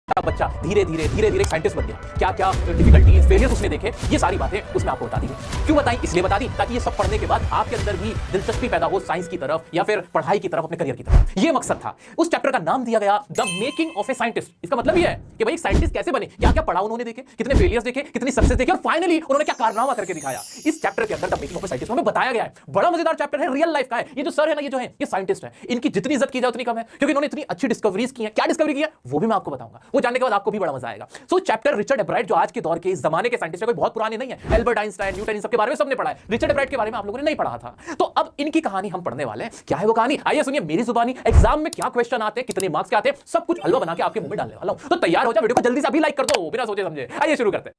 बच्चा धीरे धीरे साइंटिस्ट बन गया, क्या क्या डिफिकल्टीज फेलियर्स उसने देखे, ये सारी बातें उसने आपको बता दी है। क्यों बताई? इसलिए बता दी ताकि ये सब पढ़ने के बाद आपके अंदर भी दिलचस्पी पैदा हो साइंस की तरफ या फिर पढ़ाई की तरफ, अपने करियर की तरफ। ये मकसद था। उस चैप्टर का नाम दिया गया the making of a scientist. इसका मतलब ये है कि भाई एक साइंटिस्ट कैसे बने, क्या क्या पढ़ा उन्होंने देखे, कितने फेलियर्स देखे, कितनी सक्सेस देखे और फाइनली उन्होंने क्या कारनामा करके दिखाया। इस चैप्टर के अंदर the making of a scientist हमें बताया गया है। बड़ा मजेदार चैप्टर है, रियल लाइफ का है। ये जो सर है ना, ये जो है ये साइंटिस्ट है, इनकी जितनी इज्जत की जाए उतनी कम है, क्योंकि इन्होंने इतनी अच्छी डिस्कवरीज की है। क्या डिस्कवरी की है वो भी मैं आपको बताऊंगा, वो जानने के बाद आपको भी बड़ा मजा आएगा। सो चैप्टर रिचर्ड एब्राइट, जो आज के दौर के इस जमाने के साइंटिस्ट है, कोई बहुत पुराने नहीं है। एल्बर्ट आइंस्टाइन, न्यूटन, इन सब के बारे में सबने पढ़ा है। रिचर्ड एब्राइट के बारे में आप लोगों ने नहीं पढ़ा था। तो अब इनकी कहानी हम पढ़ने वाले हैं। क्या है वो कहानी? आइए सुनिए मेरी जुबानी। एग्जाम में क्या क्वेश्चन आते हैं, कितने मार्क्स के आते हैं, सब कुछ हलवा बना के आपके मुंह में डालने वाला हूं। तो तैयार हो जाओ, वीडियो को जल्दी से अभी लाइक कर दो बिना सोचे समझे। आइए शुरू करते हैं।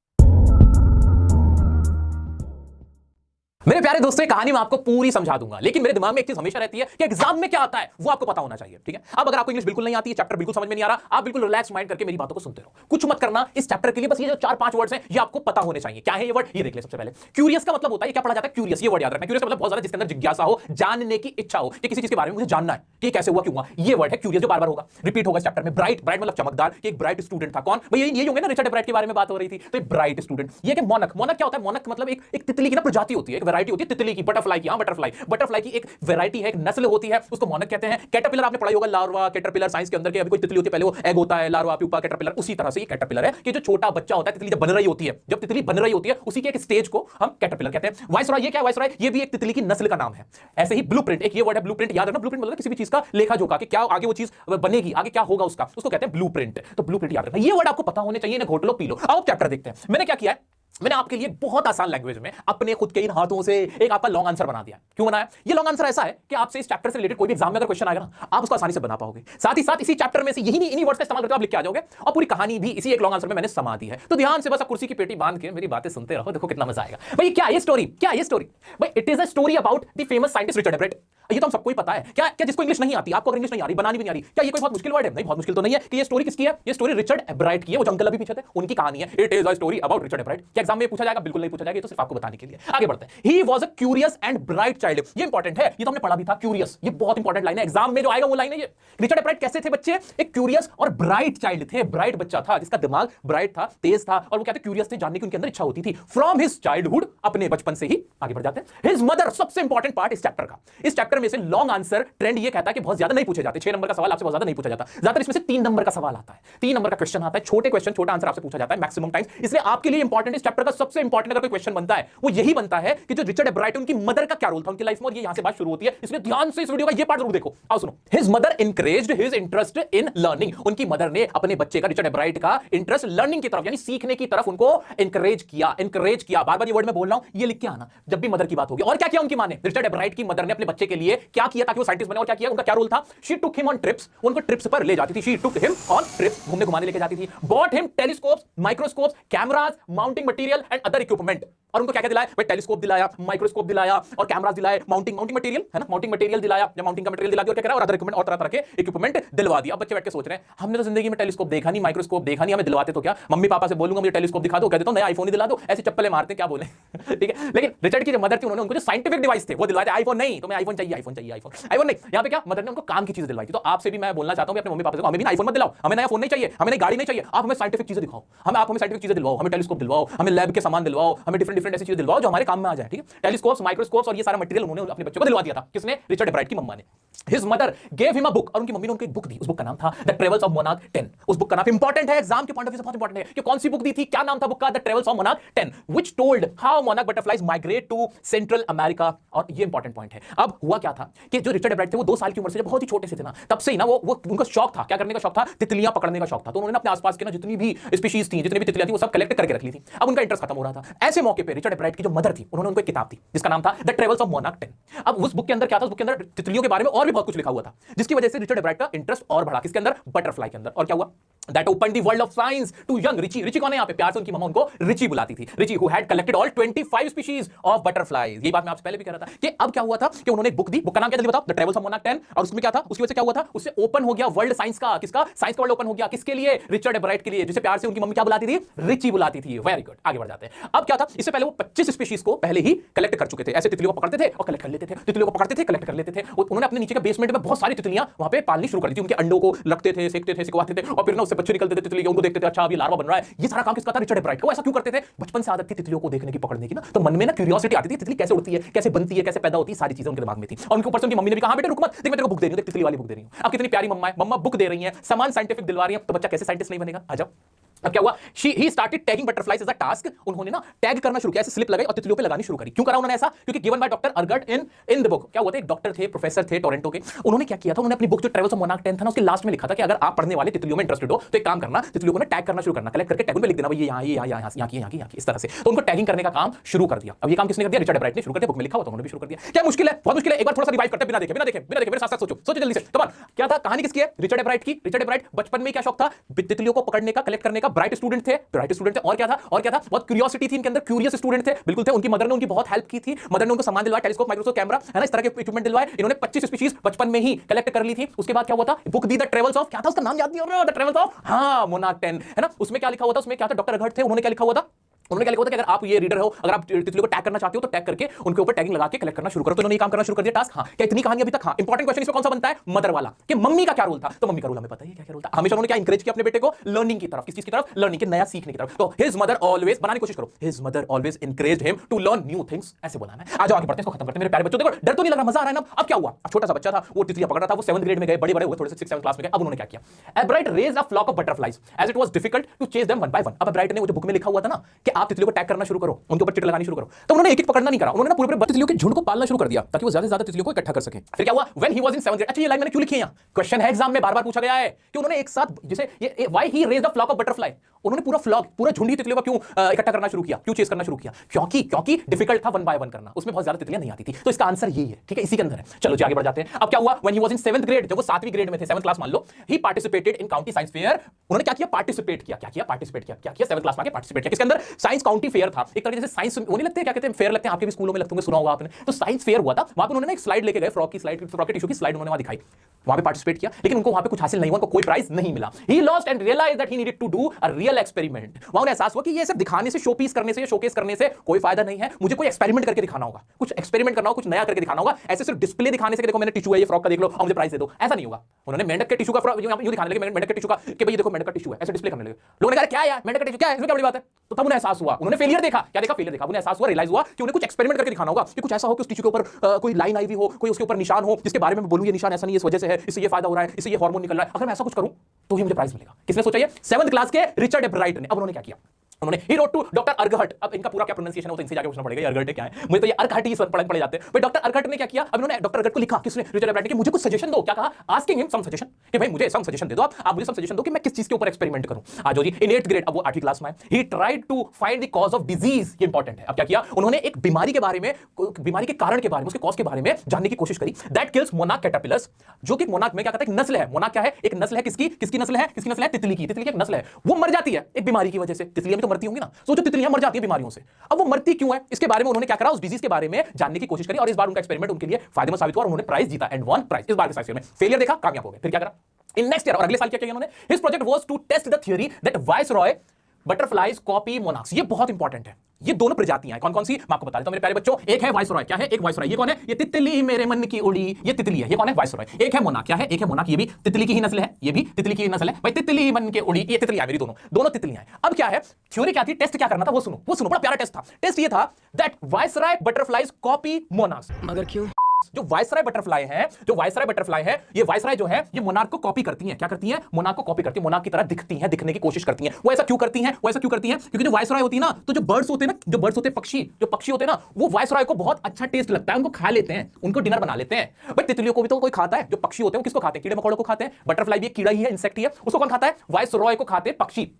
मेरे प्यारे दोस्तों, कहानी मैं आपको पूरी समझा दूंगा, लेकिन मेरे दिमाग में एक चीज हमेशा रहती है कि एग्जाम में क्या आता है वो आपको पता होना चाहिए। ठीक है, अब अगर आपको इंग्लिश बिल्कुल नहीं आती है, चैप्टर बिल्कुल समझ में नहीं आ रहा, आप बिल्कुल रिलैक्स माइंड करके मेरी बातों को सुनते रहो, कुछ मत करना। इस चैप्टर के लिए बस ये जो 4-5 वर्ड्स हैं ये आपको पता होने चाहिए। क्या है ये वर्ड, ये देख ले। सबसे पहले क्यूरियस का मतलब होता है, क्या पढ़ा जाता है? क्यूरियस, ये वर्ड याद रखना। क्यूरियस का मतलब बहुत ज्यादा जिसके अंदर जिज्ञासा हो, जानने की इच्छा हो कि किसी चीज के बारे में मुझे जानना है कि कैसे हुआ, क्यों हुआ। ये वर्ड है क्यूरियस, जो बार-बार होगा, रिपीट होगा इस चैप्टर में। ब्राइट, ब्राइट मतलब चमकदार, कि एक ब्राइट स्टूडेंट था। कौन भाई? ये होंगे ना, रिचर्ड एब्राइट के बारे में बात हो रही थी, तो ब्राइट स्टूडेंट। ये कि मोनक, मोनक क्या होता है? मोनक मतलब एक तितली की ना प्रजाति होती है, एक वैरायटी होती है तितली की, बटरफ्लाई की। बटरफ्लाई की एक वैरायटी है, एक नस्ल होती है, उसको मोनक कहते हैं। कैटरपिलर आपने पढ़ा होगा, लार्वा, कैटरपिलर, साइंस के अंदर के। अभी कोई तितली होती है, पहले वो एग होता है, लार्वा, प्यूपा, कैटरपिलर। उसी तरह से ये कैटरपिलर है कि जो छोटा बच्चा होता है, तितली जब बन रही होती है, जब तितली बन रही होती है, उसी के एक स्टेज को हम कैटरपिलर कहते हैं। वाइसरॉय, ये क्या है? वाइसरॉय ये भी एक तितली की नस्ल का नाम है। ऐसे ही ब्लूप्रिंट, एक ये वर्ड है ब्लूप्रिंट, याद रखना। ब्लूप्रिंट मतलब किसी भी चीज का लेखा जोखा, कि क्या आगे वो चीज बनेगी, आगे क्या होगा उसका, उसको कहते हैं ब्लूप्रिंट। तो ब्लूप्रिंट याद रखना, ये वर्ड आपको पता होने चाहिए। घोट लो, पी लो। आओ चैप्टर देखते हैं। मैंने क्या किया है, मैंने आपके लिए बहुत आसान लैंग्वेज में अपने खुद के इन हाथों से एक आपका लॉन्ग आंसर बना दिया। क्यों बनाया? ये लॉन्ग आंसर ऐसा है कि आपसे इस चैप्टर से रिलेटेड कोई भी एग्जाम में अगर क्वेश्चन आएगा ना, आप उसको आसानी से बना पाओगे। साथ ही साथ इसी चैप्टर में से इन्हीं वर्ड्स का इस्तेमाल करके आप लिख के आ जाओगे, और पूरी कहानी भी इसी एक लॉन्ग आंसर में मैंने समा दी है। तो ध्यान से बस आप कुर्सी की पेटी बांध के मेरी बातें सुनते रहो, देखो कितना मजा आएगा। भाई क्या ये स्टोरी, क्या ये स्टोरी? भाई it is a story about the famous scientist Richard एब्राइट। ये तो हम सबको ही पता है। क्या क्या जिसको इंग्लिश नहीं आती, आपको अगर इंग्लिश नहीं आ रही, बनानी भी नहीं आ रही, क्या ये कोई बहुत मुश्किल वर्ड है? नहीं, बहुत मुश्किल तो नहीं है। कि ये स्टोरी किसकी है? ये स्टोरी रिचर्ड एब्राइट की है। वो जो अंकल अभी पीछे थे उनकी कहानी है। It is a story about Richard एब्राइट। क्या एग्जाम में पूछा जाएगा? बिल्कुल नहीं पूछा जाएगा, तो सिर्फ आपको बताने के लिए। आगे बढ़ते हैं। He was a curious and bright child. ये इंपॉर्टेंट है, ये तो हमने पढ़ा भी था। क्यूरियस, ये बहुत इंपॉर्टेंट लाइन है, एग्जाम में जो आएगा वो लाइन है ये। रिचर्ड एब्राइट कैसे थे बच्चे? एक क्यूरियस और ब्राइट चाइल्ड थे। ब्राइट बच्चा था जिसका दिमाग ब्राइट था, तेज था, और वो कहते क्यूरियस थे, जानने की उनके अंदर इच्छा होती थी। फ्रॉम हिज चाइल्डहुड, अपने बचपन से ही। आगे बढ़ जाते हैं। हिज मदर, सबसे इंपॉर्टेंट पार्ट इस चैप्टर का। इस चैप्टर में से लॉन्ग आंसर ट्रेंड ये कहता है कि बहुत ज्यादा नहीं पूछे जाते। 6 नंबर का सवाल आपसे बहुत ज्यादा नहीं पूछा जाता, ज्यादातर इसमें से 3 नंबर का सवाल आता है, 3 नंबर का क्वेश्चन आता है। छोटे क्वेश्चन, छोटा आंसर आपसे पूछा जाता है मैक्सिमम टाइम्स। इसलिए आपके लिए इंपॉर्टेंट, इस चैप्टर का सबसे इंपॉर्टेंट अगर कोई क्वेश्चन बनता है वो यही बनता है कि जो रिचर्ड एब्राइट, उनकी मदर का क्या रोल था उनकी लाइफ में, और ये यहां से बात शुरू होती है। इसलिए ध्यान से इस वीडियो का ये पार्ट जरूर देखो। आओ सुनो। His mother encouraged his interest in learning. उनकी मदर ने अपने बच्चे का, रिचर्ड एब्राइट का, इंटरेस्ट लर्निंग की तरफ, यानी सीखने की तरफ उनको एनकरेज किया। एनकरेज किया, बार-बार ये वर्ड मैं बोल रहा हूं, ये लिख के आना जब भी मदर की बात होगी। और क्या किया उनकी मां ने? रिचर्ड एब्राइट की मदर ने अपने बच्चे के लिए क्या किया ताकि वो साइंटिस्ट बने, और क्या किया? उनका क्या रोल था? She took him on trips. उनको ट्रिप्स पर ले जाती थी। She took him on trips, घूमने घुमाने लेके जाती थी। Bought him telescopes, microscopes, cameras, mounting material and other equipment. और उनको क्या क्या दिलाया? भाई टेलीस्कोप दिलाया, माइक्रोस्कोप दिलाया, और कैमरास दिलाए, माउंटिंग मटेरियल है ना, माउंटिंग मटेरियल दिलाया, या माउंटिंग का मटेरियल दिला दिया, और क्या करा? और अदर इक्विपमेंट, और तरह-तरह के इक्विपमेंट दिलवा दिया। अब बच्चे बैठ के सोच रहे हैं, हमने तो जिंदगी में टेलीस्कोप देखा नहीं, माइक्रोस्कोप देखा नहीं, हमें दिलवाते तो क्या? मम्मी पापा से बोलूंगा मुझे टेलीस्कोप दिखा दो, कह देता हूं नया आईफोन ही दिला दो। ऐसे चप्पलें मारते हैं, क्या बोले ठीक है। लेकिन रिचर्ड की जो मदर थी, उन्होंने उनको जो साइंटिफिक डिवाइस थे वो दिलवाए थे। आईफोन नहीं, तुम्हें आईफोन चाहिए, आईफोन चाहिए, आईफोन नहीं। यहां पे क्या, मदर ने उनको काम की चीज दिलवाई थी। तो आपसे भी मैं बोलना चाहता हूं अपने मम्मी पापा से, हमें भी आईफोन मत दिलाओ, हमें नया फोन नहीं चाहिए, हमें नई गाड़ी नहीं चाहिए, आप हमें साइंटिफिक चीजें दिखाओ, आप हमें साइंटिफिक चीजें दिलवाओ, हमें टेलीस्कोप दिलवाओ, हमें लैब के सामान दिलवाओ, हमें डिफरेंट ऐसी चीजें दिलवाओ जो हमारे काम में आ जाए। ठीक है, टेलीस्कोप्स, माइक्रोस्कोप्स और ये सारा मटेरियल उन्होंने अपने बच्चों को दिलवा दिया था। किसने? रिचर्ड एब्राइट की मम्मा ने। His mother gave him a book, और उनकी मम्मी ने उनको एक बुक दी। उस बुक का नाम था द ट्रेवल्स ऑफ मोनार्क 10। उस बुक का नाम इंपॉर्टेंट है, एग्जाम के पॉइंट ऑफ व्यू से बहुत इंपॉर्टेंट है कि कौन सी बुक दी थी, क्या नाम था बुक का? The travels of monarch 10, which told how monarch butterflies migrate to Central America. और ये इंपॉर्टेंट पॉइंट है। अब हुआ क्या था कि जो रिचर्ड एब्राइट थे वो 2 साल की उम्र से, जब बहुत ही छोटे से थे ना, तब से ही ना वो उनका शौक था, क्या करने का शौक था? तितलियां पकड़ने का शौक था। तो उन्होंने अपने आसपास के ना जितनी भी स्पीशीज थी, जितनी भी तितलियां थी, वो सब कलेक्ट करके रख ली थी। अब उनका इंटरेस्ट खत्म हो रहा था। ऐसे मौके पे रिचर्ड एब्राइट की जो मदर थी, उन्होंने उनको एक किताब दी जिसका नाम था द ट्रेवल्स ऑफ मोनार्क 10। अब उस बुक के अंदर क्या था? उस बुक के अंदर तितलियों के बारे में और भी बहुत कुछ लिखा हुआ था, जिसकी वजह से रिचर्ड एब्राइट का इंटरेस्ट और बढ़ा। किसके अंदर? बटरफ्लाई के अंदर। और क्या हुआ? That opened the world of science to young Richie. Richie कौन है यहाँ पे? प्यार से उनकी मम्मा उनको रिची बुलाती थी। Richie who had collected all 25 species of butterflies। ये बात मैं आपसे पहले भी कह रहा था कि अब क्या हुआ था कि उन्होंने एक बुक दी। बुक का नाम क्या जल्दी बताओ? The travels of monarch 10। और उसमें क्या था? उसकी वजह से क्या हुआ था? उससे ओपन हो गया वर्ल्ड साइंस का। किसका? साइंस का वर्ल्ड ओपन हो गया। किसके लिए? रिचर्ड एब्राइट के लिए, जिसे प्यार से उनकी मम्मी क्या बुलाती थी? रिची बुलाती थी। वेरी गुड, आगे बढ़ जाते हैं। अब क्या था? इससे पहले वो 25 स्पीशीज को पहले ही कलेक्ट कर चुके थे। ऐसे तितलियों को पकड़ते थे और कलेक्ट कर लेते थे, तितलियों को पकड़ते थे, कलेक्ट कर लेते थे। उन्होंने अपने नीचे के बेसमेंट में बहुत सारी तितलियां वहां पे पालनी शुरू कर दी थी। उनके अंडों को रखते थे, सेकते थे, सिकवाते थे, और फिर ना उससे से बच्चे निकलते थे तितली के, उनको देखते थे अच्छा अभी लार्वा बन रहा है। ये सारा काम किसका था? रिचर्ड एब्राइट का। वो ऐसा क्यों करते थे? बचपन से आदत थी तितलियों को देखने की, पकड़ने की ना, तो मन में ना क्यूरियोसिटी आती थी, तितली कैसे उड़ती है, कैसे बनती है, कैसे पैदा होती है, सारी चीजें उनके दिमाग में थी। और उनके ऊपर से उनकी मम्मी ने भी कहा बेटा रुक मत, देख मैं तेरे को बुक दे रही हूं, तितली वाली बुक दे रही हूं। अब कितनी प्यारी मम्मा है, मम्मा बुक दे रही है, सामान साइंटिफिक दिलवा रही है, तो बच्चा कैसे साइंटिस्ट नहीं बनेगा? आ जाओ। अब क्या हुआ? He started tagging butterflies as a task. उन्होंने ना टैग करना शुरू किया, ऐसे स्लिप लगाई और तितलियों पे लगानी शुरू करी। क्यों करा उन्होंने ऐसा? क्योंकि given by doctor ergot in the book. क्या हुआ था? एक डॉक्टर थे, प्रोफेसर थे टोरंटो के। उन्होंने क्या किया था? उन्होंने अपनी बुक जो ट्रेवल्स ऑफ मोनार्क 10 था ना, उसके लास्ट में लिखा था कि अगर आप पढ़ने वाले तितलियों में इंटरेस्टेड हो तो एक काम करना, तितलियों को ना टैग करना शुरू करना, कलेक्ट करके टैग पे लिख देना भाई ये यहाँ की इस तरह से। तो उनको टैगिंग करने का काम शुरू कर दिया। अब ये काम किसने कर दिया? रिचर्ड एब्राइट ने शुरू कर दिया। बुक में लिखा हुआ, तो उन्होंने भी शुरू कर दिया। क्या मुश्किल है? बहुत मुश्किल है। एक बार थोड़ा सा रिवाइव करते बिना देखे मेरे साथ साथ सोचो जल्दी से। कमाल क्या था? कहानी किसकी है? रिचर्ड एब्राइट की। रिचर्ड एब्राइट बचपन में क्या शौक था? तितलियों को पकड़ने का, कलेक्ट करने का। ब्राइट स्टूडेंट थे। और क्या था? बहुत क्यूरियोसिटी थी इनके अंदर, क्यूरियस स्टूडेंट थे, बिल्कुल थे। उनकी मदर ने उनकी बहुत हेल्प की थी। मदर ने उनको सामान दिलवाया, टेलीस्कोप, माइक्रोस्कोप, कैमरा, है ना, इस तरह के इक्विपमेंट दिलवाए। इन्होंने 25 स्पीशीज बचपन में ही कलेक्ट कर ली थी। उसके बाद क्या हुआ था? बुक दी द ट्रेवल्स ऑफ, क्या था उसका नाम याद नहीं हो रहा, द ट्रेवल्स ऑफ, हां, मोनार्क 10, है ना। उसमें क्या लिखा हुआ था? उसमें क्या था? डॉक्टर अर्गट थे, उन्होंने क्या लिखा हुआ था? उन्होंने क्या लिखा था कि अगर आप ये रीडर हो, अगर आप तितलियों को टैग करना चाहते हो तो टैग करके उनके ऊपर टैगिंग लगा के कलेक्ट करना शुरू करो। तो उन्होंने ये काम करना शुरू कर दिया, टास्क। हाँ, क्या इतनी कहानी अभी तक? हाँ, इंपॉर्टेंट क्वेश्चन इसमें कौन सा बनता है? मदर वाला, कि मम्मी का क्या रोल था? तो मम्मी का रोल हमें पता ही है क्या रोल था। हमेशा उन्होंने क्या इंकरेज किया अपने बेटे को? लर्निंग की तरफ। किस चीज की तरफ? लर्निंग के, नया सीखने की तरफ। तो हिज मदर ऑलवेज, बनाने की कोशिश करो, his mother always encouraged him to learn new things. ऐसे बोला है। आज आगे बढ़ते हैं, इसको खत्म करते हैं मेरे प्यारे बच्चों। देखो डर तो नहीं लग रहा, मजा आ रहा है ना। अब क्या हुआ? अब छोटा सा बच्चा था, वो तितलियां पकड़ रहा था, वो 7th ग्रेड में गए, बड़े बड़े हुए, थोड़े से 6th 7th क्लास में गए। अब उन्होंने क्या किया? Ebright raised a flock of butterflies as it was difficult to chase them one by one. अब एब्राइट ने वो जो बुक में लिखा हुआ था ना कि आप तितलियों को टैग करना शुरू करो, उनके ऊपर चिट लगानी शुरू करो, तो उन्होंने एक एक पकड़ना नहीं करा, उन्होंने ना पूरे तितलियों के झुंड को पालना शुरू कर दिया ताकि वो ज्यादा से ज्यादा तितलियों को इकट्ठा कर सके। फिर क्या हुआ? When he was in 7th grade. अच्छा, ये लाइन मैंने क्यों लिखी है? क्वेश्चन है एग्जाम में, बार-बार पूछा गया है कि उन्होंने एक साथ जैसे ये why he raised a flock of butterfly, उन्होंने पूरा फ्लॉक, पूरा झुंड ही तितलियों का क्यों इकट्ठा करना शुरू किया, क्यों चेस करना शुरू किया? क्योंकि डिफिकल्ट था वन बाय वन करना, उसमें बहुत ज्यादा तितलियां नहीं आती थी। तो इसका आंसर यही है, ठीक है, इसी के अंदर है। चलो जी आगे बढ़ जाते हैं। अब क्या हुआ? When he was in 7th grade, जब वो 7वीं ग्रेड में थे, 7th क्लास मान लो, he participated in county science fair. उन्होंने क्या किया? पार्टिसिपेट किया। क्या किया? पार्टिसिपेट किया। क्या किया? 7th क्लास में आके पार्टिसिपेट किया। किसके अंदर? साइंस काउंटी फेयर था। एक तरह जैसे साइंस वो नहीं लगते, क्या कहते हैं, फेयर लगते हैं, आपके भी स्कूलों में लगते होंगे, सुना होगा आपने। तो साइंस फेयर हुआ था, वहां पे उन्होंने एक स्लाइड लेके गए, फ्रॉक की स्लाइड, फ्रॉक के टिश्यू की स्लाइड उन्होंने वहां दिखाई, वहां पे पार्टिसिपेट किया, लेकिन उनको वहां पे कुछ हासिल नहीं हुआ, उनको कोई प्राइज नहीं मिला। He lost and realized that he needed to do a real experiment. वहां उन्हें एहसास हुआ कि ये सिर्फ दिखाने से, शोपीस करने से, शोकेस करने से कोई फायदा नहीं है, मुझे कोई एक्सपेरिमेंट करके दिखाना होगा, कुछ एक्सपेरिमेंट करना होगा, कुछ नया करके दिखाना होगा। ऐसे सिर्फ डिस्प्ले दिखाने से कि देखो मैंने टिश्यू है, ये फ्रॉक का देख लो और मुझे प्राइज दे दो, ऐसा नहीं होगा। उन्होंने मेंढक के टिश्यू का फ्रॉक यूं दिखाने लगे, मेंढक के टिश्यू का कि भाई ये देखो मेंढक का टिश्यू है, ऐसे डिस्प्ले करने लगे। लोगों ने कहा क्या यार मेंढक का टिश्यू क्या है, इसमें क्या बड़ी बात है? तो तब उन्हें एहसास हुआ, उन्होंने फेलियर देखा। क्या देखा? फेलियर देखा। उन्हें एहसास हुआ, रियलाइज हुआ कि उन्हें कुछ एक्सपेरिमेंट करके दिखाना होगा, कि कुछ ऐसा हो कि उस टिश्यू के ऊपर कोई लाइन आई हुई हो, कोई उसके ऊपर निशान हो, जिसके बारे में मैं बोलूं ये निशान ऐसा नहीं है, इस वजह से है, इससे ये फायदा हो रहा है, इससे ये हार्मोन निकल रहा है, अगर मैं ऐसा कुछ करूं तो ही मुझे प्राइज मिलेगा। किसने सोचा ये? 7th क्लास के रिचर्ड एब्राइट ने। अब उन्होंने क्या किया? उन्होंने ही रोट टू डॉक्टर अर्गहट। अब इनका पूरा क्या प्रोनाउंसिएशन हो तो इनसे जाके पूछना पड़ेगा, अर्गहट क्या है, मुझे तो ये अर्गहट ही पढ़े जाते हैं। डॉक्टर अर्गहट ने क्या किया? अब उन्होंने डॉक्टर अर्गहट को लिखा, किसने? रिचर्ड एब्राइट ने, कि मुझे कुछ सजेशन दो। क्या कहा? आस्किंग हिम सम सजेशन, कि भाई मुझे सम सजेशन दे दो, आप मुझे सम सजेशन दो कि मैं किस चीज के ऊपर एक्सपेरिमेंट करूं। आज जी इन 8th ग्रेड, अब वो 8वीं क्लास में है। He tried to find the cause of disease. ये इंपॉर्टेंट है। अब क्या किया? उन्होंने एक बीमारी के बारे में, बीमारी के कारण के बारे में, उसके कॉज के बारे में जानने की कोशिश करी। दैट किल्स मोनार्क कैटरपिलर्स, जो कि मोनार्क में क्या कहता है, एक नस्ल है। मोनार्क क्या है? एक नस्ल है। किसकी नस्ल है? किसकी नस्ल है? तितली की। तितली की एक नस्ल है, वो मर जाती है एक बीमारी की वजह से। तितलियां भी तो मरती होंगी ना, सोचो तितलियां मर जाती है बीमारियों से। अब वो मरती क्यों है, इसके बारे में उन्होंने क्या करा? उस डिजीज के बारे में जानने की कोशिश करी, और इस बार उनका एक्सपेरिमेंट उनके लिए फायदेमंद साबित हुआ और उन्होंने प्राइज जीता एंड वन प्राइज। इस बार के साइंस में फेलियर देखा, कामयाब हो गए। फिर क्या करा? इन नेक्स्ट ईयर, और अगले साल क्या किया उन्होंने? His project was to test the theory that viceroy butterflies copy monarchs. ये बहुत इंपॉर्टेंट है। ये दोनों प्रजातियां हैं, कौन कौन सी मैं आपको बता देता हूं मेरे प्यारे बच्चों। एक है वाइसरॉय। क्या है? एक वाइसरॉय। ये कौन है? ये तितली मेरे मन की उड़ी, ये तितली है। ये कौन है? वाइसरॉय। एक है मोनार्क। क्या है? एक है मोनार्क, ये भी तितली की ही नस्ल है, ये भी तितली की ही नस्ल है। भाई तितली मन के उड़ी, ये तितलियां मेरी, दोनों तितलियां हैं। अब क्या है? थ्योरी क्या थी? टेस्ट क्या करना था वो सुनो, बड़ा प्यारा टेस्ट था। टेस्ट ये था that viceroy butterflies copy monarchs. मगर क्यों? जो वाइसरॉय बटरफ्लाई है, ये वाइसरॉय जो है, ये मोनार्क को कॉपी करती हैं। क्या करती हैं? मोनार्क को कॉपी करती हैं, मोनार्क की तरह दिखती हैं, दिखने की कोशिश करती हैं। वो ऐसा क्यों करती हैं? क्योंकि जो वाइसरॉय होती है ना, तो जो बर्ड्स होते हैं ना, जो बर्ड्स होते हैं, पक्षी होते हैं ना, वो वाइसरॉय को बहुत अच्छा टेस्ट लगता है, उनको खा लेते हैं, उनको डिनर बना लेते हैं। बट तितलियों को भी तो कोई खाता है। जो पक्षी होते हैं वो किसको खाते हैं? कीड़े मकोड़ों को खाते हैं। बटरफ्लाई भी एक कीड़ा ही है, इंसेक्ट ही है, उसको कौन खाता है? वाइसरॉय को खाते हैं पक्षी।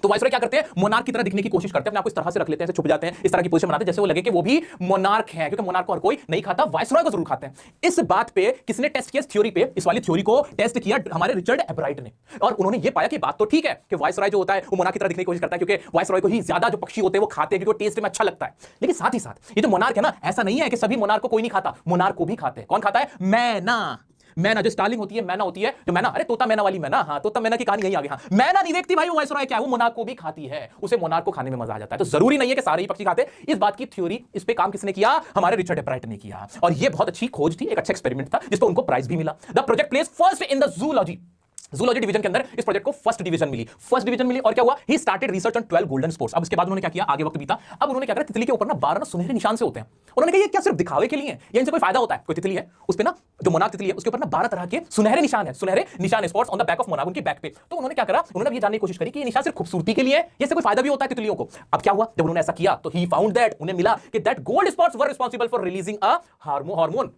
तो वाइसरॉय क्या करते हैं? मोनार्क की तरह दिखने की कोशिश करते हैं, अपने आप को इस तरह से रख लेते हैं, ऐसे छुप जाते हैं, इस तरह की पोजीशन बनाते हैं जैसे वो लगे कि वो भी मोनार्क है, क्योंकि मोनार्क को हर कोई नहीं खाता, वाइसरॉय को जरूर खाते हैं। इस बात पे किसने टेस्ट किया? थ्योरी पे, इस वाली थ्योरी को टेस्ट किया हमारे रिचर्ड एब्राइट ने, और उन्होंने ये पाया कि बात तो ठीक है कि वाइसरॉय जो होता है वो मोनार्क की तरह दिखने की कोशिश करता है, क्योंकि वाइसरॉय को ही ज्यादा जो पक्षी होते हैं वो खाते हैं, क्योंकि टेस्ट में अच्छा लगता है। लेकिन साथ ही साथ ये जो मोनार्क है ना, ऐसा नहीं है कि सभी मोनार्क को कोई नहीं खाता, मोनार्क को भी खाते हैं। कौन खाता है? मैना जो स्टार्लिंग होती है, मैना होती है, जो मैना, अरे तोता मैना वाली मैना, हाँ तोता मैना की कहानी यही आ गई। हाँ, मैना नहीं देखती भाई वो वाइसरॉय क्या है, वो मोनार्क को भी खाती है, उसे मोनार्क को खाने में मजा आ जाता है। तो जरूरी नहीं है कि सारे ही पक्षी खाते। इस बात की थ्योरी, इस पे काम किसने किया? हमारे रिचर्ड एब्राइट ने किया, और ये बहुत अच्छी खोज थी, एक अच्छा एक्सपेरिमेंट था जिस पर उनको प्राइज भी मिला। The project place first in the zoology. Zoology division के अंदर इस प्रोजेक्ट को फर्स्ट डिवीजन मिली और क्या हुआ, he started research on 12 golden spots. अब इसके बाद उन्होंने क्या किया, आगे वक्त बीता, अब उन्होंने क्या करा, तितली के ऊपर ना 12 सुनहरे निशान से होते हैं। उन्होंने कहा ये क्या सिर्फ दिखावे के लिए है या इनसे कोई फायदा होता है? कोई तितली है उस पे ना, जो मोनार्क तितली है उसके ऊपर ना 12 तरह के सुनहरे निशान है spots on the back of monarch, उनके बैक पे। तो उन्होंने क्या करा, उन्होंने ये जानने की कोशिश करी कि ये निशान सिर्फ खूबसूरती के लिए है या इससे कोई फायदा भी होता है तितलियों को। अब क्या हुआ, जब उन्होंने ऐसा किया तो ही फाउंड दैट, उन्हें मिला कि that gold spots were responsible for releasing a hormone.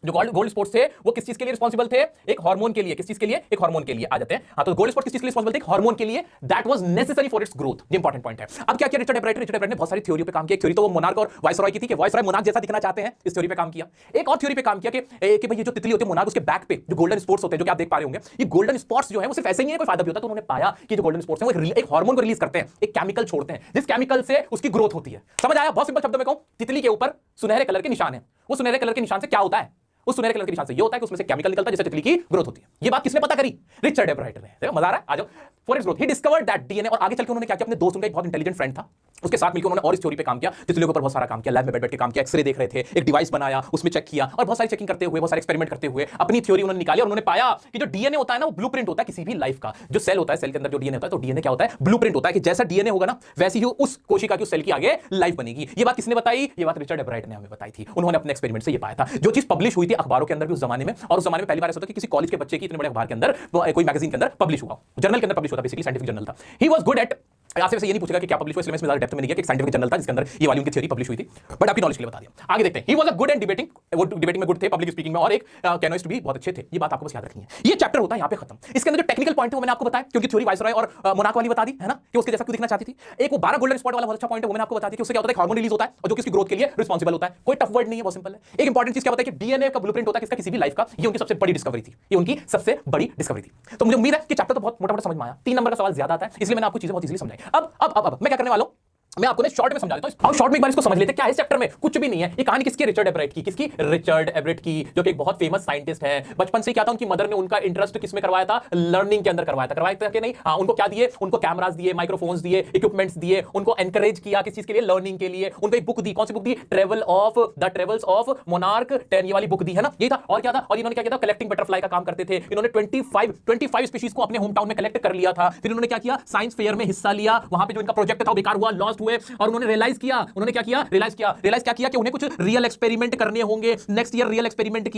जो गोल्ड स्पॉट्स थे वो किस चीज के लिए रिस्पांसिबल थे, एक हार्मोन के लिए। किस चीज के लिए, एक हार्मोन के लिए। आ जाते हैं, हाँ, तो गोल्ड स्पॉट किस चीज के लिए रिस्पांसिबल थे, एक हार्मोन के लिए, that was necessary for its growth. ये इंपॉर्टेंट पॉइंट है। अब क्या किया रिचर्ड एब्राइट ने बहुत सारी थ्योरियों पे काम किया। एक थ्योरी तो वो मोनार्क और वाइसरॉय की थी कि वाइसरॉय मोनार्क जैसा दिखना चाहते हैं, इस थ्योरी पे काम किया। एक और थ्योरी पे काम किया कि भाई ये जो तितली होती है मोनार्क, उसके बैक पे जो गोल्डन स्पॉट्स होते हैं, जो कि आप देख पा रहे होंगे, ये गोल्डन स्पॉट्स जो है वो सिर्फ ऐसे ही है, कोई फायदा भी होता है। तो उन्होंने पाया कि जो गोल्डन स्पॉट्स हैं वो एक हार्मोन को रिलीज करते हैं, एक केमिकल छोड़ते हैं, जिस केमिकल से उसकी ग्रोथ होती है। समझ आया? बहुत सिंपल शब्दों में कहूं, तितली के ऊपर सुनहरे कलर के निशान है, वो सुनहरे कलर के निशान से क्या होता है, उस सुनहरे कलर के निशान से ये होता है कि उसमें से केमिकल निकलता है जिससे तितली की ग्रोथ होती है। ये बात किसने पता करी, रिचर्ड एब्राइट ने। देखो मजा आ रहा है, आ जाओ। For its growth he discovered that DNA. और आगे चलकर उन्होंने क्या किया, अपने दोस्त, उनका एक बहुत इंटेलिजेंट फ्रेंड था, उसके साथ मिलकर उन्होंने और इस थ्योरी पे काम किया, तितलियों के ऊपर बहुत सारा काम किया, लैब में बैठ के काम किया, एक्सरे देख रहे थे, एक डिवाइस बनाया, उसमें चेक किया और बहुत सारी चेकिंग करते हुए, बहुत सारे एक्सपेरिमेंट करते हुए अपनी थ्योरी उन्होंने निकाली। और उन्होंने पाया कि जो डीएनए होता है ना, वो ब्लूप्रिंट होता है किसी भी लाइफ का। जो सेल होता है, सेल के अंदर जो डीएनए होता है, तो डीएनए क्या होता है, ब्लूप्रिंट होता है कि जैसा डीएनए होगा ना वैसी ही उस कोशिका की, उस सेल की आगे लाइफ बनेगी। ये बात किसने बताई, ये बात रिचर्ड एब्राइट ने हमें बताई थी। उन्होंने अपने एक्सपेरिमेंट से ये पाया था। जो चीज पब्लिश हुई थी अखबारों के अंदर भी उस जमाने में, और उस जमाने में पहली बार ऐसा होता कि किसी कॉलेज के बच्चे की इतने बड़े अखबार के अंदर, कोई मैगजीन के अंदर पब्लिश हुआ, जर्नल के अंदर पब्लिश होता, बेसिकली साइंटिफिक जर्नल था। ही वाज गुड एट, आपसे वैसे ये नहीं पूछेगा कि क्या पब्लिश हुआ, इसलिए मैं इसमें ज्यादा डेप्थ में नहीं गया, कि एक साइंटिफिक जर्नल था जिसके अंदर ये वाली उनकी थ्योरी पब्लिश हुई थी, बट आपकी नॉलेज के लिए बता दिया। आगे देखते हैं। He was a good at debating, वो डिबेटिंग में गुड थे, पब्लिक स्पीकिंग में, और एक कैनोइस्ट भी बहुत अच्छे थे। ये बात आपको बस याद रखनी है। ये चैप्टर होता है यहाँ पे खत्म। इसके अंदर जो टेक्निकल पॉइंट है वो मैंने आपको बताया, क्योंकि थ्योरी वाइसरॉय और मोनार्क वाली बता दी है ना, कि उसके जैसा क्यों दिखना चाहती थी। एक वो 12 गोल्डन स्पॉट वाला बहुत अच्छा पॉइंट है, वो मैंने आपको बता दिया कि उससे क्या होता है, हार्मोन रिलीज होता है और जो किसकी ग्रोथ के लिए रिस्पांसिबल होता है। कोई टफ वर्ड नहीं है, बहुत सिंपल है। एक इंपॉर्टेंट चीज क्या बताया कि डीएनए का ब्लूप्रिंट होता है किसका, किसी भी लाइफ का। ये उनकी सबसे बड़ी डिस्कवरी थी, ये उनकी सबसे बड़ी डिस्कवरी थी। तो मुझे उम्मीद है कि चैप्टर तो बहुत मोटा मोटा समझ में आया। 3 नंबर का सवाल ज्यादा आता है, इसलिए मैंने आपको चीजें बहुत इजीली समझाई। अब मैं क्या करने वाला हूं, मैं आपको शॉर्ट में समझा देता हूं। शॉर्ट में एक बार इसको समझ लेते हैं, क्या है इस चैप्टर में, कुछ भी नहीं है। ये कहानी किसकी, रिचर्ड एब्राइट की। किसकी, रिचर्ड एब्राइट की, जो कि एक बहुत फेमस साइंटिस्ट है। बचपन से क्या था, उनकी मदर ने उनका इंटरेस्ट किसमें करवाया था, लर्निंग के अंदर करवाया था कि नहीं, हाँ, उनको क्या दिए, उनको कैमरास दिए, माइक्रोफोन्स दिए, इक्विपमेंट्स दिए, उनको एनकरेज किया किस चीज के लिए, लर्निंग के लिए। उनको एक बुक दी, कौन सी बुक दी, द ट्रेवल्स ऑफ मोनार्क 10, ये वाली बुक दी है ना, ये था। और क्या था, और इन्होंने क्या किया था, कलेक्टिंग बटरफ्लाई का काम करते थे। इन्होंने 25 स्पीशीज को अपने होम टाउन में कलेक्ट कर लिया था। फिर इन्होंने क्या किया, साइंस फेयर में हिस्सा लिया, वहां पे जो इनका प्रोजेक्ट था वो बेकार हुआ, लॉस्ट हुए, और उन्होंने रियलाइज किया कि उन्हें कुछ रियल एक्सपेरिमेंट करने होंगे। नेक्स्ट ईयर रियल एक्सपेरिमेंट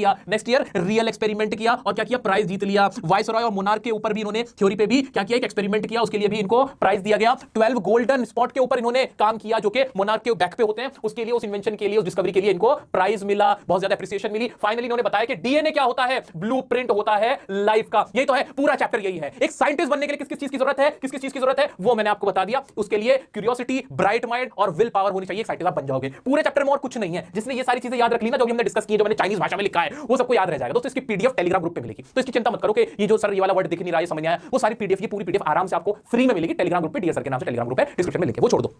किया और क्या किया, प्राइज जीत लिया। वाइसरॉय और मोनार्क के ऊपर भी इन्होंने, थ्योरी पे भी क्या किया, एक एक्सपेरिमेंट किया, उसके लिए भी इनको प्राइज दिया गया। 12 गोल्डन स्पॉट के ऊपर इन्होंने काम किया, जो कि मोनार्क के बैक पे होते हैं, उसके लिए, उस इन्वेंशन के लिए, उस डिस्कवरी के लिए इनको प्राइज मिला, बहुत ज्यादा एप्रिसिएशन मिली। फाइनली इन्होंने बताया कि डीएनए क्या होता है, ब्लूप्रिंट होता है लाइफ का। यही तो है पूरा चैप्टर, यही है। एक साइंटिस्ट बनने के लिए किस चीज की जरूरत है, किस चीज की जरूरत है, वो मैंने आपको बता दिया। उसके लिए क्यूरियोसिटी, ब्राइट माइंड और विल पावर होनी चाहिए, साइंटिस्ट आप बन जाओगे। पूरे चैप्टर में और कुछ नहीं है। जिसने ये सारी चीजें याद रख ली ना, जो हमने डिस्कस की, जो मैंने चाइनीज भाषा में लिखा है, वो सबको याद रह जाएगा। दोस्तों इसकी पीडीएफ टेलीग्राम ग्रुप पे मिलेगी, तो इसकी चिंता मत करो कि ये जो सर ये वाला वर्ड दिख नहीं रहा है, समझ नहीं आया, वो सारी पीडीएफ, ये पूरी पीडीएफ आराम से आपको फ्री में मिलेगी टेलीग्राम ग्रुप पे, डीएस सर के नाम से टेलीग्राम ग्रुप है, डिस्क्रिप्शन में लिंक है, वो छोड़ दो।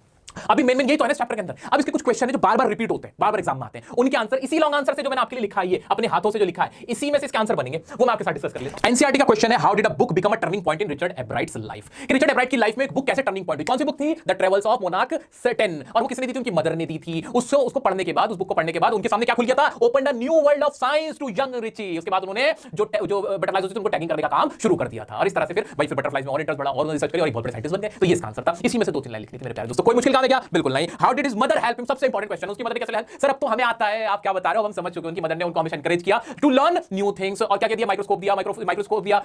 अभी मेन यही तो है ना चैप्टर के अंदर। अब इसके कुछ क्वेश्चन है जो बार-बार रिपीट होते हैं, बार-बार एग्जाम में आते हैं, उनके आंसर इसी लॉन्ग आंसर से जो मैंने आपके लिए लिखा है, अपने हाथों से जो लिखा है, इसी में से इसके आंसर बनेंगे, वो मैं आपके साथ डिस्कस कर लेता हूं। एनसीईआरटी का क्वेश्चन है, how did a book become a turning point in Richard Ebright's life. Richard Ebright की लाइफ में एक बुक कैसे टर्निंग पॉइंट हुई, कौन सी बुक थी, द ट्रेवल्स ऑफ मोनार्क 10, और वो किसने दी थी, उनकी मदर ने दी थी। उसको पढ़ने के बाद, उस बुक को पढ़ने के बाद उनके सामने क्या खुल गया था, open a new world of science to young Richie. उसके बाद उन्होंने जो बटरफ्लाइज होती थी उनको टैगिंग करने का काम शुरू कर दिया था, और इस तरह से फिर बटरफ्लाइज में और इंटरेस्ट बढ़ा, और रिसर्च करी, और एक बहुत बड़े साइंटिस्ट बन गए। तो ये इसका आंसर था। इसी में से 2-3 लाइन लिखनी थी मेरे प्यारे दोस्तों। कोई मुश्किल काम है क्या, बिल्कुल नहीं। How did his mother help him, सबसे इंपॉर्टेंट क्वेश्चन, उसकी मदर ने कैसे हेल्प, सर अब तो हमें आता है, आप क्या बता रहे हो, हम समझ चुके हैं। उनकी मदर ने उनको हमेशा एनकरेज किया टू लर्न न्यू थिंग्स, और क्या दिया, माइक्रोस्कोप दिया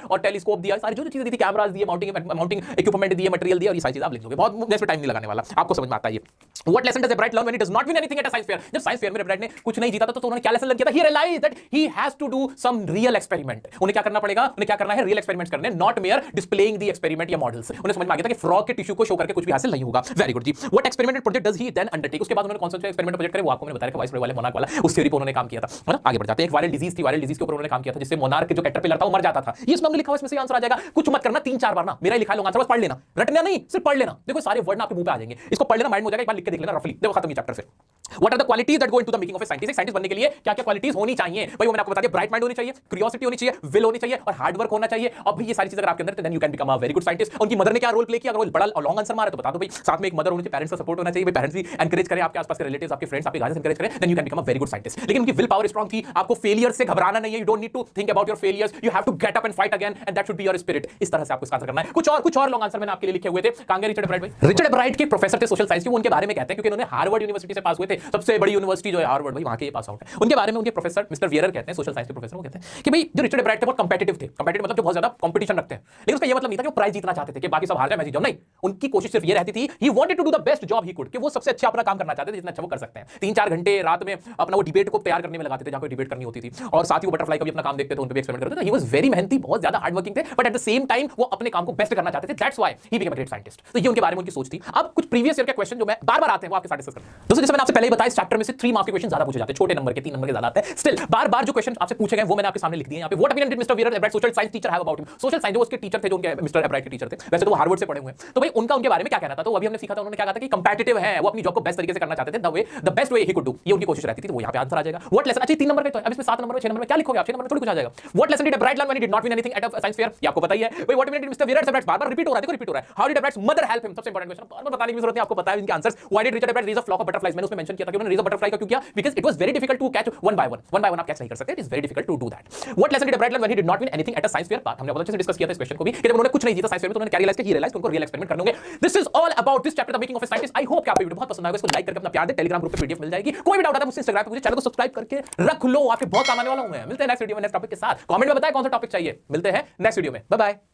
और टेलीस्कोप दिया, सारी जो चीजें दी थी, कैमरास दिए, माउंटिंग इक्विपमेंट दिए, मटेरियल दिया, और ये सारी चीजें आप लिख लोगे, बहुत नेक्स्ट टाइम नहीं लगाने वाला, आपको समझ में आता है ये। What lesson does एब्राइट learn when he does not win anything at a science fair. जब साइंस फेयर में एब्राइट ने कुछ नहीं जीता था, तो उन्होंने क्या लेसन लर्न किया था, he realised that he has to do some real experiment. उन्हें क्या करना पड़ेगा, उन्हें क्या करना है, रियल एक्सपेरिमेंट्स करने, not mere displaying the experiment या मॉडल्स। उन्हें समझ में आ गया था कि फ्रॉग के टिश्यू को शो करके कुछ भी हासिल नहीं होगा। वेरी गुड जी। What experimental project does he then undertake. उसके बाद उन्होंने कौन सा एक्सपेरिमेंट प्रोजेक्ट करे, वो आपको मैंने बताया कि वाइसरॉय वाले मोनार्क वाला, उस थ्योरी पे उन्होंने काम किया था, है ना। आगे बढ़ जाते हैं। एक वायरल डिजीज थी, वायरल डिजीज के ऊपर उन्होंने काम किया था, जिससे मोनार्क जो कैटरपिलर था वो मर जाता था। ये इसमें हमने लिखा हुआ, इसमें से आंसर आ जाएगा। कुछ मत करना, 3-4 बार ना मेरा लिखा लो आंसर, बस पढ़ लेना, रटना नहीं, सिर्फ पढ़ लेना। देखो सारे वर्ड ना आपके मुंह पे आ जाएंगे, इसको पढ़ लेना, माइंड में हो जाएगा, एक बार लिख के देख लेना रफली, देखो खत्म ये चैप्टर से। What are the qualities that go into the making of a scientist? एक साइंटिस्ट बनने के लिए क्या क्या क्वालिटीज होनी चाहिए भाई, वो मैंने आपको बता दिया। ब्राइट माइंड होनी चाहिए, क्यूरियोसिटी होनी चाहिए, विल होनी चाहिए और हार्ड वर्क होना चाहिए। अब भाई ये सारी चीजें अगर आपके अंदर तो then you can become a very good scientist. उनकी मदर ने क्या रोल प्ले किया, अगर वो बड़ा लॉन्ग आंसर मारे तो बता दो भाई। साथ में एक मदर होनी चाहिए, पेरेंट्स का सपोर्ट होना चाहिए भाई, पेरेंट्स भी एनकरेज करें, आपके आसपास के रिलेटिव्स, आपके फ्रेंड्स, आपके गार्जियंस एनकरेज करें, then you can become a very good scientist. लेकिन उनकी विल पावर स्ट्रांग थी, आपको फेलियर से घबराना नहीं है। You don't need to think about your failures, you have to get up and fight again and that should be your spirit. इस तरह से आपको इसका आंसर करना है। कुछ और लॉन्ग आंसर मैंने आपके लिए लिखे हुए थे। कांगे रिचर्ड ब्राइट भाई, रिचर्ड ब्राइट के प्रोफेसर थे सोशल साइंस के, वो उनके बारे में कहते हैं क्योंकि उन्होंने हार्वर्ड यूनिवर्सिटी से पास हुए थे, सबसे बड़ी यूनिवर्सिटी जो है हार्वर्ड भाई, वहां के पास आउट है। उनके बारे में उनके प्रोफेसर मिस्टर वियरर कहते हैं, सोशल साइंस के प्रोफेसर, वो कहते हैं कि भाई जो रिचर्ड ब्राइट थे बहुत कॉम्पिटिटिव थे। कॉम्पिटिटिव मतलब जो बहुत ज्यादा कंपटीशन रखते हैं, लेकिन उसका ये मतलब नहीं था कि वो प्राइज जीतना चाहते थे कि बाकी सब हार जाए मैं जीत जाऊं। नहीं, उनकी कोशिश सिर्फ ये रहती थी, he wanted to do the best job he could, कि वो सबसे अच्छा अपना काम करना चाहते थे, जितना अच्छा वो कर सकते हैं। 3-4 घंटे रात में अपना वो डिबेट को तैयार करने में लगाते थे, जहां कोई डिबेट करनी होती थी, और साथ ही वो बटरफ्लाई का भी अपना काम देखते थे, उन पे भी एक्सपेरिमेंट करते थे। ही वाज वेरी मेहनती, बहुत ज्यादा हार्ड वर्किंग थे, but at the same time वो अपने काम को बेस्ट करना चाहते थे। That's why he became a great scientist. तो ये उनके बारे में उनकी सोच थी। अब कुछ प्रीवियस ईयर के क्वेश्चन जो मैं बार-बार आते हैं वो आपके साथ डिस्कस करते हैं। दोस्तों जैसे मैंने आपसे पहले ही बताया, इस चैप्टर में से 3 मार्क्स के क्वेश्चन ज्यादा पूछे जाते हैं, छोटे नंबर के 3 नंबर के ज्यादा आते हैं। स्टिल बार-बार जो क्वेश्चन आपसे पूछे गए वो मैंने आपके सामने लिख दिए हैं यहाँ पे। What opinion did mister wearer एब्राइट social science teacher have about him? Social science जो उसके टीचर थे, जो उनके मिस्टर एब्राइट के टीचर थे, वैसे तो वो हार्वर्ड से पढ़े हुए हैं, तो भाई उनका उनके बारे में क्या कहना था? तो अभी हमने सीखा था, उन्होंने क्या कहा था कि कंपेटिटिव है, वो अपनी जॉब को बेस्ट तरीके से करना चाहते थे, the best way he could do, ये उनकी कोशिश रहती थी। तो वो यहाँ पे आंसर आ जाएगा। व्हाट लेसन, अच्छा 3 नंबर का तो अब इसमें 7 नंबर में 6 नंबर में क्या लिखोगे आप? 6 नंबर में थोड़ी कुछ आ जाएगा। What lesson did Albright learn when he did not win anything at a science fair? ये आपको पता ही है भाई। What opinion did mister wearer एब्राइट, बार-बार रिपीट हो रहा है, देखो रिपीट हो रहा है। How did Ebright's mother help him? सबसे इंपॉर्टेंट क्वेश्चन, बार-बार बताने की जरूरत नहीं, आपको पता है इनके answers. Why did Richard Ebright raise a flock of butterflies? मैंने उसमें मेंशन किया था कि उन्होंने रेज अ बटरफ्लाई का क्यों किया? Because it was very difficult to catch one by one आप कैच नहीं कर सकते, it is very difficult to do that. What lesson did Albright learn when he did not win anything at a science fair? बात हमने बहुत अच्छे से discuss किया था इस क्वेश्चन को भी, कि जब उन्होंने कुछ नहीं जीता साइंस फेयर में तो उन्होंने क्या रियलाइज किया, ही रियलाइज उनको रियल एक्सपेरिमेंट करने होंगे। This is all about this chapter the making of a scientist. I hope कि आपको वीडियो बहुत पसंद आएगा। इसको लाइक करके अपना प्यार दे, टेलीग्राम ग्रुप पे पीडीएफ मिल जाएगी। कोई भी डाउट आता है मुझसे इंस्टाग्राम पे पूछिए, चैनल को सब्सक्राइब करके रख लो, आपके बहुत काम आने वाला हूं मैं। मिलते हैं नेक्स्ट वीडियो में नेक्स्ट टॉपिक के साथ। कमेंट में बताएं कौन सा टॉपिक चाहिए। मिलते हैं नेक्स्ट वीडियो में, बाय बाय।